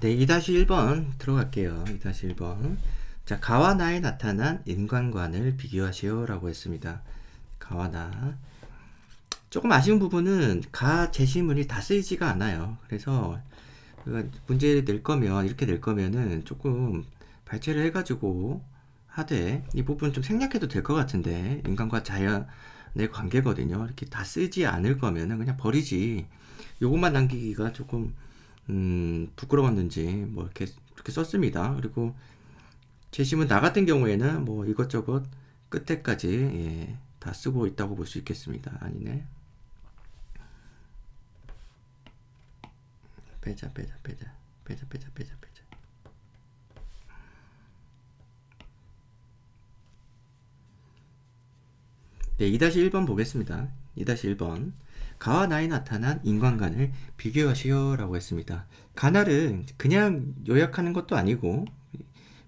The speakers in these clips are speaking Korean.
네, 2-1번 들어갈게요. 2-1번. 자, 가와 나에 나타난 인간관을 비교하시오 라고 했습니다. 가와 나. 조금 아쉬운 부분은 가 제시문이 다 쓰이지가 않아요. 그래서 문제를 낼 거면, 이렇게 낼 거면은 조금 발췌를 해가지고 하되, 이 부분 좀 생략해도 될 것 같은데, 인간과 자연의 관계거든요. 이렇게 다 쓰지 않을 거면은 그냥 버리지. 요것만 남기기가 조금 부끄러웠는지 뭐 이렇게 썼습니다. 그리고 제시문 나 같은 경우에는 뭐 이것저것 끝에까지 다 쓰고 있다고 볼 수 있겠습니다. 아니네. 빼자. 네, 2-1번 보겠습니다. 2-1번. 가와 나에 나타난 인간관을 비교하시오 라고 했습니다. 가나를 그냥 요약하는 것도 아니고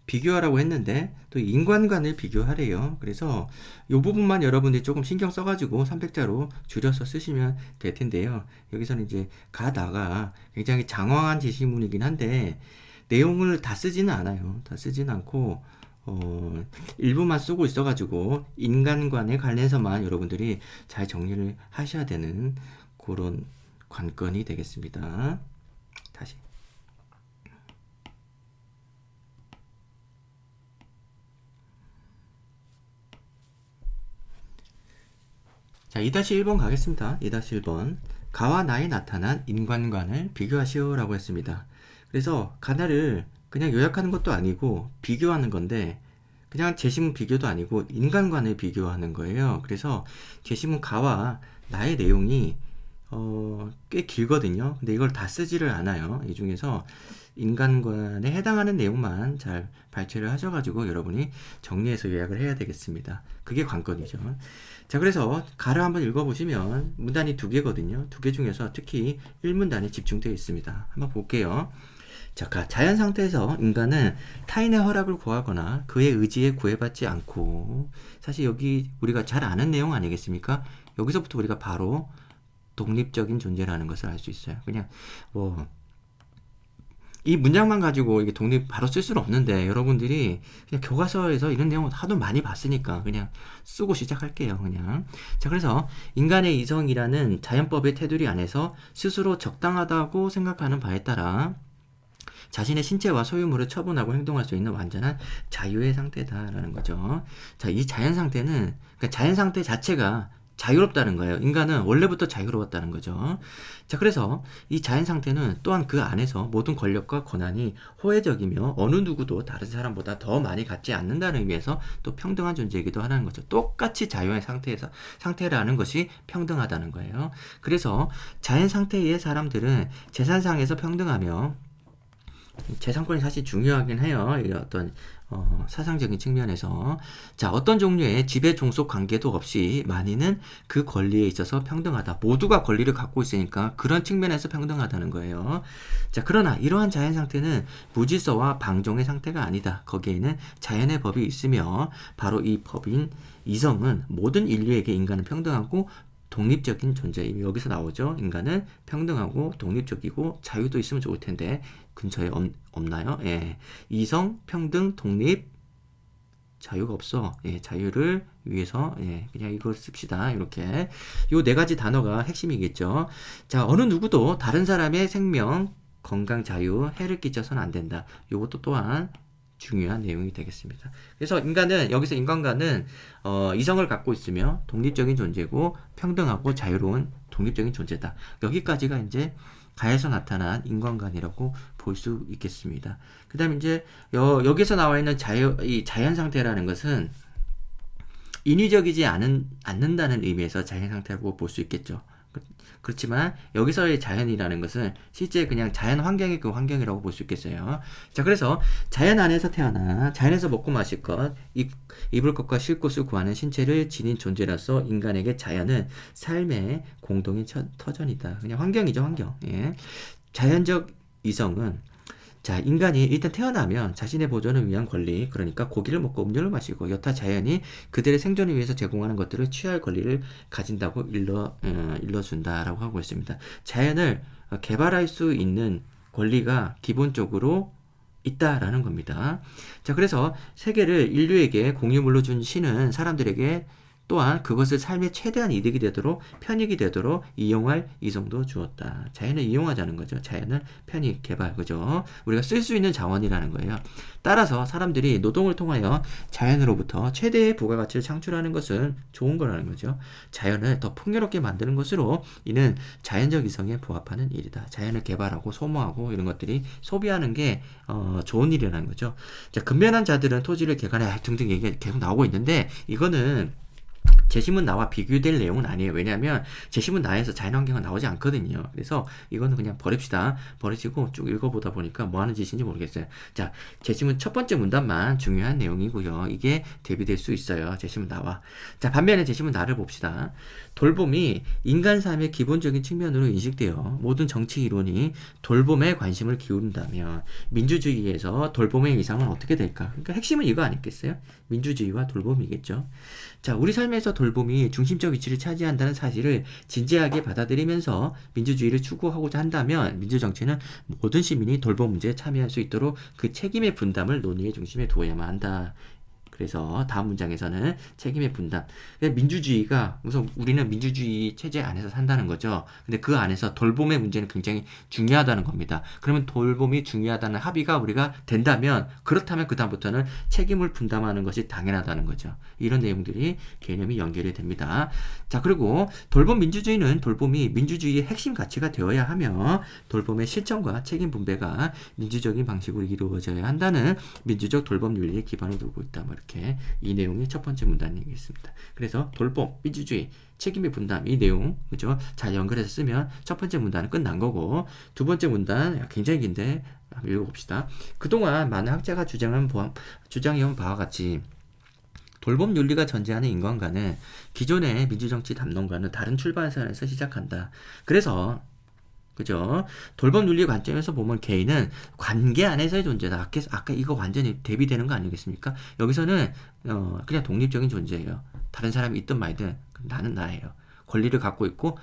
비교하라고 했는데 또 인간관을 비교하래요. 그래서 이 부분만 여러분들이 조금 신경 써가지고 300자로 줄여서 쓰시면 될 텐데요. 여기서는 이제 가나가 굉장히 장황한 제시문이긴 한데 내용을 다 쓰지는 않아요. 다 쓰지는 않고 일부만 쓰고 있어가지고 인간관에 관련해서만 여러분들이 잘 정리를 하셔야 되는 그런 관건이 되겠습니다. 다시. 자, 2-1번 가겠습니다. 2-1번. 가와 나에 나타난 인간관을 비교하시오 라고 했습니다. 그래서 가나를 그냥 요약하는 것도 아니고 비교하는 건데 그냥 제시문 비교도 아니고 인간관을 비교하는 거예요. 그래서 제시문 가와 나의 내용이 꽤 길거든요. 근데 이걸 다 쓰지를 않아요. 이 중에서 인간관에 해당하는 내용만 잘 발췌를 하셔가지고 여러분이 정리해서 요약을 해야 되겠습니다. 그게 관건이죠. 자, 그래서 가를 한번 읽어보시면 문단이 2개거든요. 2개 중에서 특히 1문단에 집중되어 있습니다. 한번 볼게요. 자, 자연 상태에서 인간은 타인의 허락을 구하거나 그의 의지에 구애받지 않고, 사실 여기 우리가 잘 아는 내용 아니겠습니까? 여기서부터 우리가 바로 독립적인 존재라는 것을 알 수 있어요. 그냥 뭐 이 문장만 가지고 이게 독립 바로 쓸 수는 없는데 여러분들이 그냥 교과서에서 이런 내용을 하도 많이 봤으니까 그냥 쓰고 시작할게요. 그냥. 자, 그래서 인간의 이성이라는 자연법의 테두리 안에서 스스로 적당하다고 생각하는 바에 따라 자신의 신체와 소유물을 처분하고 행동할 수 있는 완전한 자유의 상태다라는 거죠. 자, 이 자연 상태는, 그러니까 자연 상태 자체가 자유롭다는 거예요. 인간은 원래부터 자유로웠다는 거죠. 자, 그래서 이 자연 상태는 또한 그 안에서 모든 권력과 권한이 호혜적이며 어느 누구도 다른 사람보다 더 많이 갖지 않는다는 의미에서 또 평등한 존재이기도 하는 거죠. 똑같이 자유의 상태라는 것이 평등하다는 거예요. 그래서 자연 상태의 사람들은 재산상에서 평등하며 재산권이 사실 중요하긴 해요. 이 어떤 사상적인 측면에서. 자, 어떤 종류의 지배 종속 관계도 없이 만인은 그 권리에 있어서 평등하다. 모두가 권리를 갖고 있으니까 그런 측면에서 평등하다는 거예요. 자, 그러나 이러한 자연 상태는 무질서와 방종의 상태가 아니다. 거기에는 자연의 법이 있으며 바로 이 법인 이성은 모든 인류에게 인간은 평등하고 독립적인 존재. 여기서 나오죠. 인간은 평등하고 독립적이고 자유도 있으면 좋을 텐데 근처에 없나요? 예. 이성, 평등, 독립, 자유가 없어. 예, 자유를 위해서 그냥 이걸 씁시다. 이렇게 요 4가지 단어가 핵심이겠죠. 자, 어느 누구도 다른 사람의 생명, 건강, 자유, 해를 끼쳐서는 안 된다. 요것도 또한 중요한 내용이 되겠습니다. 그래서 여기서 인간과는 이성을 갖고 있으며 독립적인 존재고 평등하고 자유로운 독립적인 존재다. 여기까지가 이제 가에서 나타난 인간관이라고 볼 수 있겠습니다. 그 다음에 이제 여기서 나와 있는 이 자연 상태라는 것은 인위적이지 않는다는 의미에서 자연 상태라고 볼 수 있겠죠. 그렇지만 여기서의 자연이라는 것은 실제 그냥 자연 환경의 그 환경이라고 볼 수 있겠어요. 자, 그래서 자연 안에서 태어나 자연에서 먹고 마실 것, 입을 것과 쉴 곳을 구하는 신체를 지닌 존재로서 인간에게 자연은 삶의 공동의 터전이다. 그냥 환경이죠, 환경. 예. 자연적 이성은 자, 인간이 일단 태어나면 자신의 보존을 위한 권리, 그러니까 고기를 먹고 음료를 마시고 여타 자연이 그들의 생존을 위해서 제공하는 것들을 취할 권리를 가진다고 일러준다라고 하고 있습니다. 자연을 개발할 수 있는 권리가 기본적으로 있다라는 겁니다. 자, 그래서 세계를 인류에게 공유물로 준 신은 사람들에게 또한 그것을 삶의 최대한 이득이 되도록 편익이 되도록 이용할 이성도 주었다. 자연을 이용하자는 거죠. 자연을 편익, 개발, 그죠? 우리가 쓸 수 있는 자원이라는 거예요. 따라서 사람들이 노동을 통하여 자연으로부터 최대의 부가가치를 창출하는 것은 좋은 거라는 거죠. 자연을 더 풍요롭게 만드는 것으로 이는 자연적 이성에 부합하는 일이다. 자연을 개발하고 소모하고 이런 것들이 소비하는 게 좋은 일이라는 거죠. 자, 근면한 자들은 토지를 개간해 등등 얘기가 계속 나오고 있는데 이거는 제시문 나와 비교될 내용은 아니에요. 왜냐하면 제시문 나에서 자연환경은 나오지 않거든요. 그래서 이거는 그냥 버립시다. 버리시고 쭉 읽어보다 보니까 뭐 하는 짓인지 모르겠어요. 자, 제시문 첫 번째 문단만 중요한 내용이고요. 이게 대비될 수 있어요. 제시문 나와. 자, 반면에 제시문 나를 봅시다. 돌봄이 인간 삶의 기본적인 측면으로 인식되어 모든 정치 이론이 돌봄에 관심을 기울인다면 민주주의에서 돌봄의 이상은 어떻게 될까? 그러니까 핵심은 이거 아니겠어요? 민주주의와 돌봄이겠죠. 자, 우리 삶에서 돌봄이 중심적 위치를 차지한다는 사실을 진지하게 받아들이면서 민주주의를 추구하고자 한다면 민주정치는 모든 시민이 돌봄 문제에 참여할 수 있도록 그 책임의 분담을 논의의 중심에 두어야만 한다. 그래서 다음 문장에서는 책임의 분담. 민주주의가 우선 우리는 민주주의 체제 안에서 산다는 거죠. 근데 그 안에서 돌봄의 문제는 굉장히 중요하다는 겁니다. 그러면 돌봄이 중요하다는 합의가 우리가 된다면 그렇다면 그다음부터는 책임을 분담하는 것이 당연하다는 거죠. 이런 내용들이 개념이 연결이 됩니다. 자, 그리고 돌봄 민주주의는 돌봄이 민주주의의 핵심 가치가 되어야 하며 돌봄의 실천과 책임 분배가 민주적인 방식으로 이루어져야 한다는 민주적 돌봄 윤리의 기반을 두고 있다. 이렇게 이 내용이 첫 번째 문단이겠습니다. 그래서 돌봄, 민주주의, 책임의 분담 이 내용 그죠? 잘 연결해서 쓰면 첫 번째 문단은 끝난 거고 두 번째 문단 굉장히 긴데 한번 읽어봅시다. 그동안 많은 학자가 주장해온 바와 같이 돌봄 윤리가 전제하는 인간관은 기존의 민주정치 담론과는 다른 출발선에서 시작한다. 그래서 그죠? 돌봄 윤리 관점에서 보면 개인은 관계 안에서의 존재다. 아까 이거 완전히 대비되는 거 아니겠습니까? 여기서는 그냥 독립적인 존재예요. 다른 사람이 있든 말든 나는 나예요. 권리를 갖고 있고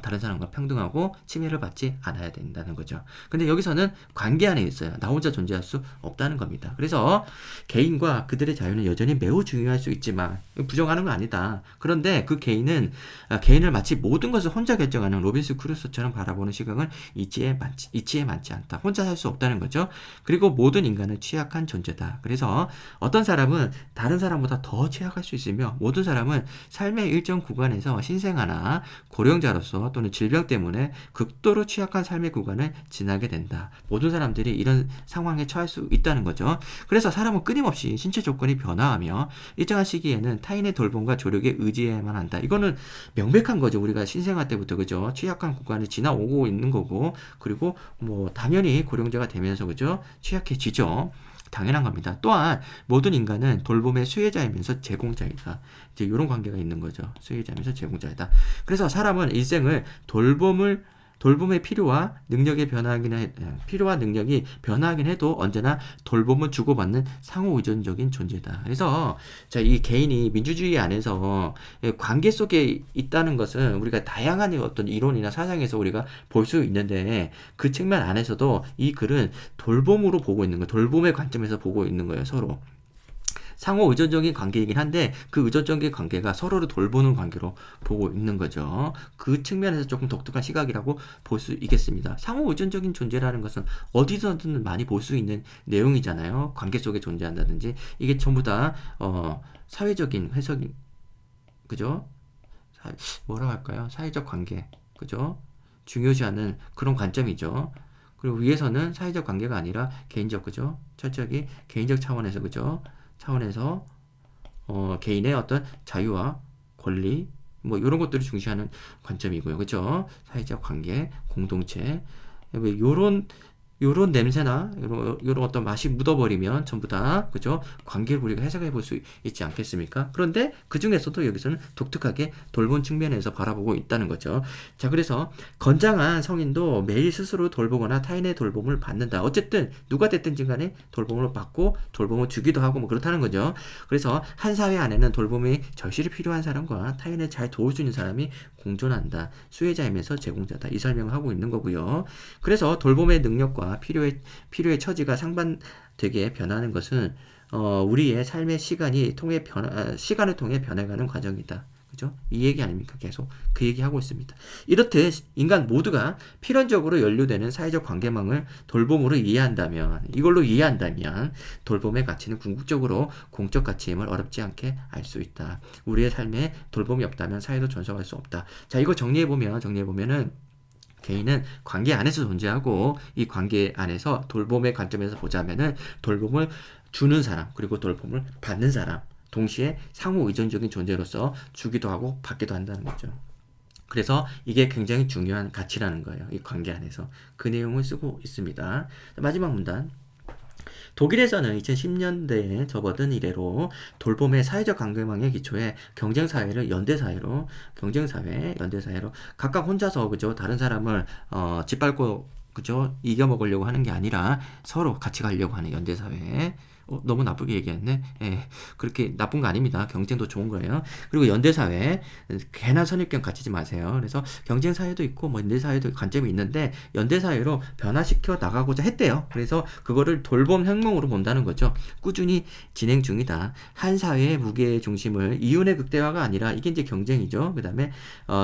다른 사람과 평등하고 침해를 받지 않아야 된다는 거죠. 근데 여기서는 관계 안에 있어요. 나 혼자 존재할 수 없다는 겁니다. 그래서 개인과 그들의 자유는 여전히 매우 중요할 수 있지만 부정하는 건 아니다. 그런데 그 개인을 마치 모든 것을 혼자 결정하는 로빈스 크루소처럼 바라보는 시각은 이치에 맞지 않다. 혼자 살 수 없다는 거죠. 그리고 모든 인간은 취약한 존재다. 그래서 어떤 사람은 다른 사람보다 더 취약할 수 있으며 모든 사람은 삶의 일정 구간에서 신생아나 고령자로서 또는 질병 때문에 극도로 취약한 삶의 구간을 지나게 된다. 모든 사람들이 이런 상황에 처할 수 있다는 거죠. 그래서 사람은 끊임없이 신체 조건이 변화하며 일정한 시기에는 타인의 돌봄과 조력에 의지해야만 한다. 이거는 명백한 거죠. 우리가 신생아 때부터 그죠? 취약한 구간을 지나오고 있는 거고 그리고 뭐 당연히 고령자가 되면서 그죠? 취약해지죠. 당연한 겁니다. 또한 모든 인간은 돌봄의 수혜자이면서 제공자이다. 이제 이런 관계가 있는 거죠. 수혜자이면서 제공자이다. 그래서 사람은 일생을 돌봄의 필요와 능력이 변화하긴 해도 언제나 돌봄을 주고받는 상호 의존적인 존재다. 그래서 자, 이 개인이 민주주의 안에서 관계 속에 있다는 것은 우리가 다양한 어떤 이론이나 사상에서 우리가 볼 수 있는데 그 측면 안에서도 이 글은 돌봄으로 보고 있는 거예요. 돌봄의 관점에서 보고 있는 거예요. 서로. 상호 의존적인 관계이긴 한데 그 의존적인 관계가 서로를 돌보는 관계로 보고 있는 거죠. 그 측면에서 조금 독특한 시각이라고 볼 수 있겠습니다. 상호 의존적인 존재라는 것은 어디서든 많이 볼 수 있는 내용이잖아요. 관계 속에 존재한다든지 이게 전부 다 사회적인 해석이 그죠? 뭐라고 할까요? 사회적 관계 그죠? 중요시하는 그런 관점이죠. 그리고 위에서는 사회적 관계가 아니라 개인적 그죠? 철저하게 개인적 차원에서 그죠? 차원에서 개인의 어떤 자유와 권리 뭐 이런 것들을 중시하는 관점이고요. 그렇죠? 사회적 관계, 공동체 요런 냄새나 요런 어떤 맛이 묻어버리면 전부 다 그죠? 관계를 우리가 해석해 볼 수 있지 않겠습니까? 그런데 그 중에서도 여기서는 독특하게 돌봄 측면에서 바라보고 있다는 거죠. 자, 그래서 건장한 성인도 매일 스스로 돌보거나 타인의 돌봄을 받는다. 어쨌든 누가 됐든지 간에 돌봄을 받고 돌봄을 주기도 하고 뭐 그렇다는 거죠. 그래서 한 사회 안에는 돌봄이 절실히 필요한 사람과 타인을 잘 도울 수 있는 사람이 공존한다. 수혜자이면서 제공자다. 이 설명을 하고 있는 거고요. 그래서 돌봄의 능력과 상태와 필요의 처지가 상반되게 변하는 것은 우리의 삶의 시간을 통해 변해가는 과정이다. 그죠? 이 얘기 아닙니까? 계속 그 얘기 하고 있습니다. 이렇듯 인간 모두가 필연적으로 연루되는 사회적 관계망을 돌봄으로 이걸로 이해한다면 돌봄의 가치는 궁극적으로 공적 가치임을 어렵지 않게 알 수 있다. 우리의 삶에 돌봄이 없다면 사회도 존속할 수 없다. 자, 이거 정리해보면은 개인은 관계 안에서 존재하고 이 관계 안에서 돌봄의 관점에서 보자면은 돌봄을 주는 사람 그리고 돌봄을 받는 사람 동시에 상호 의존적인 존재로서 주기도 하고 받기도 한다는 거죠. 그래서 이게 굉장히 중요한 가치라는 거예요. 이 관계 안에서 그 내용을 쓰고 있습니다. 마지막 문단. 독일에서는 2010년대에 접어든 이래로 돌봄의 사회적 관계망의 기초에 경쟁사회를 연대사회로 각각 혼자서 그죠 다른 사람을 짓밟고 그죠 이겨먹으려고 하는 게 아니라 서로 같이 가려고 하는 연대사회. 너무 나쁘게 얘기했네. 예, 그렇게 나쁜 거 아닙니다. 경쟁도 좋은 거예요. 그리고 연대사회, 괜한 선입견 갖지 마세요. 그래서 경쟁사회도 있고, 뭐, 연대사회도 관점이 있는데, 연대사회로 변화시켜 나가고자 했대요. 그래서 그거를 돌봄 혁명으로 본다는 거죠. 꾸준히 진행 중이다. 한 사회의 무게 중심을 이윤의 극대화가 아니라, 이게 이제 경쟁이죠. 그 다음에,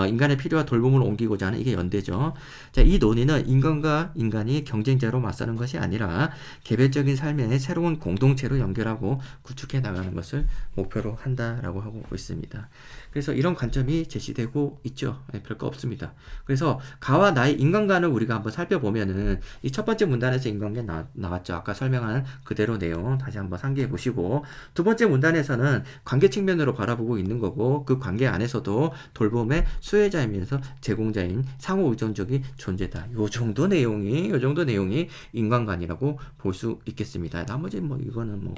인간의 필요와 돌봄을 옮기고자 하는 이게 연대죠. 자, 이 논의는 인간과 인간이 경쟁자로 맞서는 것이 아니라, 개별적인 삶의 새로운 공동체로 연결하고 구축해 나가는 것을 목표로 한다라고 하고 있습니다. 그래서 이런 관점이 제시되고 있죠. 별거 없습니다. 그래서 가와 나의 인간관을 우리가 한번 살펴보면은 이 첫 번째 문단에서 인간관 나왔죠. 아까 설명한 그대로 내용 다시 한번 상기해 보시고 두 번째 문단에서는 관계 측면으로 바라보고 있는 거고 그 관계 안에서도 돌봄의 수혜자이면서 제공자인 상호 의존적인 존재다. 요 정도 내용이 인간관이라고 볼 수 있겠습니다. 나머지 뭐 이거는 뭐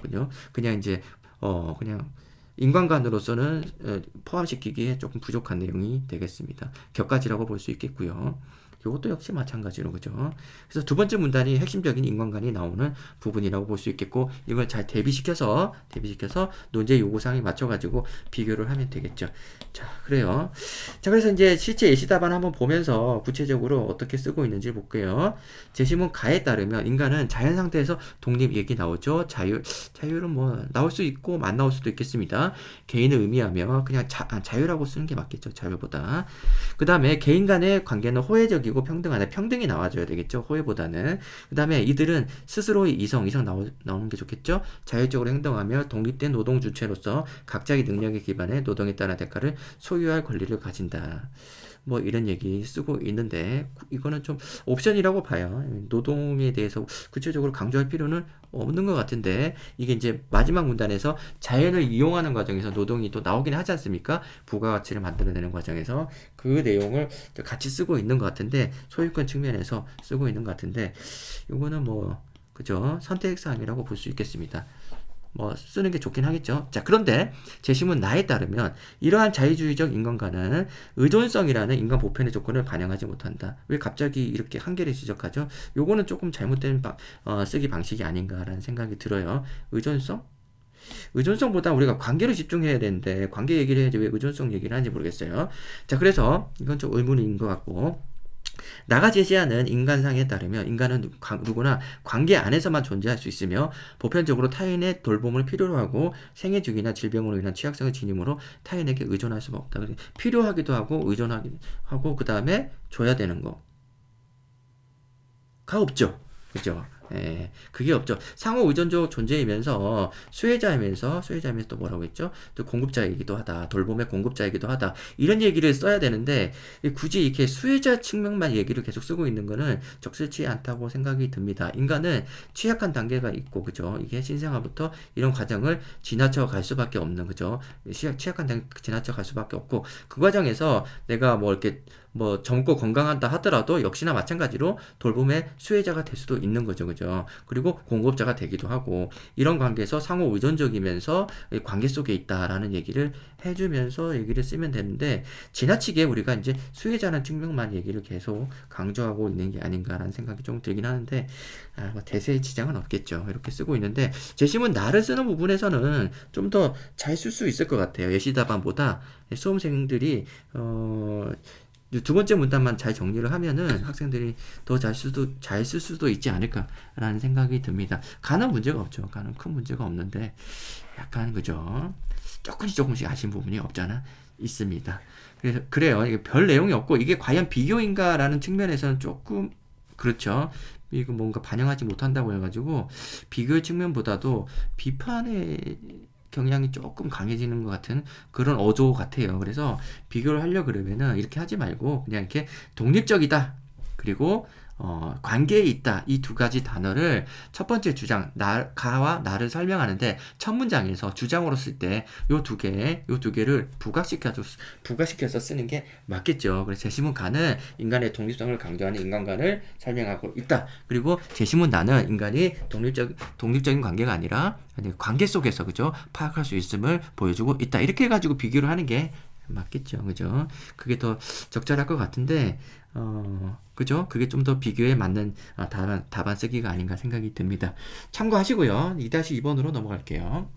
그냥 이제 그냥 인간관으로서는 포함시키기에 조금 부족한 내용이 되겠습니다. 격가지라고 볼 수 있겠고요. 이것도 역시 마찬가지로 그죠. 그래서 두 번째 문단이 핵심적인 인간관이 나오는 부분이라고 볼 수 있겠고 이걸 잘 대비시켜서 논제 요구사항에 맞춰가지고 비교를 하면 되겠죠. 자, 그래요. 자, 그래서 이제 실제 예시 답안 한번 보면서 구체적으로 어떻게 쓰고 있는지 볼게요. 제시문 가에 따르면 인간은 자연 상태에서 독립 얘기 나오죠. 자율은 뭐 나올 수 있고 안 나올 수도 있겠습니다. 개인을 의미하며 그냥 자유라고 쓰는 게 맞겠죠. 자유보다. 그 다음에 개인 간의 관계는 호혜적이고 평등하다. 평등이 나와줘야 되겠죠. 호혜보다는. 그 다음에 이들은 스스로의 이성 나오는 게 좋겠죠. 자율적으로 행동하며 독립된 노동 주체로서 각자의 능력에 기반해 노동에 따른 대가를 소유할 권리를 가진다. 뭐 이런 얘기 쓰고 있는데 이거는 좀 옵션이라고 봐요. 노동에 대해서 구체적으로 강조할 필요는 없는 것 같은데 이게 이제 마지막 문단에서 자연을 이용하는 과정에서 노동이 또 나오긴 하지 않습니까? 부가가치를 만들어내는 과정에서 그 내용을 같이 쓰고 있는 것 같은데 소유권 측면에서 쓰고 있는 것 같은데 이거는 뭐 그죠? 선택사항이라고 볼 수 있겠습니다. 뭐 쓰는 게 좋긴 하겠죠. 자, 그런데 제시문 나에 따르면 이러한 자유주의적 인간관은 의존성이라는 인간 보편의 조건을 반영하지 못한다. 왜 갑자기 이렇게 한계를 지적하죠? 요거는 조금 잘못된 쓰기 방식이 아닌가라는 생각이 들어요. 의존성보다 우리가 관계를 집중해야 되는데 관계 얘기를 해야지 왜 의존성 얘기를 하는지 모르겠어요. 자, 그래서 이건 좀 의문인 것 같고 나가 제시하는 인간상에 따르면 인간은 누구나 관계 안에서만 존재할 수 있으며 보편적으로 타인의 돌봄을 필요로 하고 생애주기나 질병으로 인한 취약성을 지니므로 타인에게 의존할 수가 없다. 필요하기도 하고 의존하기도 하고 그 다음에 줘야 되는 거가 없죠. 그죠? 예, 그게 없죠. 상호 의존적 존재이면서 수혜자이면서 또 뭐라고 했죠? 또 공급자이기도 하다. 돌봄의 공급자이기도 하다. 이런 얘기를 써야 되는데 굳이 이렇게 수혜자 측면만 얘기를 계속 쓰고 있는 거는 적절치 않다고 생각이 듭니다. 인간은 취약한 단계가 있고 그죠? 이게 신생아부터 이런 과정을 지나쳐 갈 수밖에 없는 그죠? 취약한 단계 지나쳐 갈 수밖에 없고 그 과정에서 내가 뭐 이렇게 뭐 젊고 건강하다 하더라도 역시나 마찬가지로 돌봄의 수혜자가 될 수도 있는 거죠. 그죠? 그리고 공급자가 되기도 하고 이런 관계에서 상호 의존적이면서 관계 속에 있다라는 얘기를 해주면서 얘기를 쓰면 되는데 지나치게 우리가 이제 수혜자라는 측면만 얘기를 계속 강조하고 있는 게 아닌가라는 생각이 좀 들긴 하는데 뭐 대세의 지장은 없겠죠. 이렇게 쓰고 있는데 제시문 나를 쓰는 부분에서는 좀 더 잘 쓸 수 있을 것 같아요. 예시답안보다 수험생들이 이제 두 번째 문단만 잘 정리를 하면은 학생들이 더 잘 쓸 수도 있지 않을까라는 생각이 듭니다. 가는 문제가 없죠. 가는 큰 문제가 없는데 약간 그죠? 조금씩 아쉬운 부분이 없잖아 있습니다. 그래서 그래요. 이게 별 내용이 없고 이게 과연 비교인가라는 측면에서는 조금 그렇죠. 이거 뭔가 반영하지 못한다고 해가지고 비교의 측면보다도 비판의 경향이 조금 강해지는 것 같은 그런 어조 같아요. 그래서 비교를 하려 그러면은 이렇게 하지 말고 그냥 이렇게 독립적이다. 그리고 관계에 있다. 이 두 가지 단어를 첫 번째 주장, 가와 나를 설명하는데 첫 문장에서 주장으로 쓸 때 요 두 개를 부각시켜서 쓰는 게 맞겠죠. 그래서 제시문 가는 인간의 독립성을 강조하는 인간관을 설명하고 있다. 그리고 제시문 나는 인간이 독립적인 관계가 아니라 관계 속에서 그죠? 파악할 수 있음을 보여주고 있다. 이렇게 해가지고 비교를 하는 게 맞겠죠. 그죠? 그게 더 적절할 것 같은데, 그죠? 그게 좀 더 비교에 맞는 답안 쓰기가 아닌가 생각이 듭니다. 참고하시고요. 2-2번으로 넘어갈게요.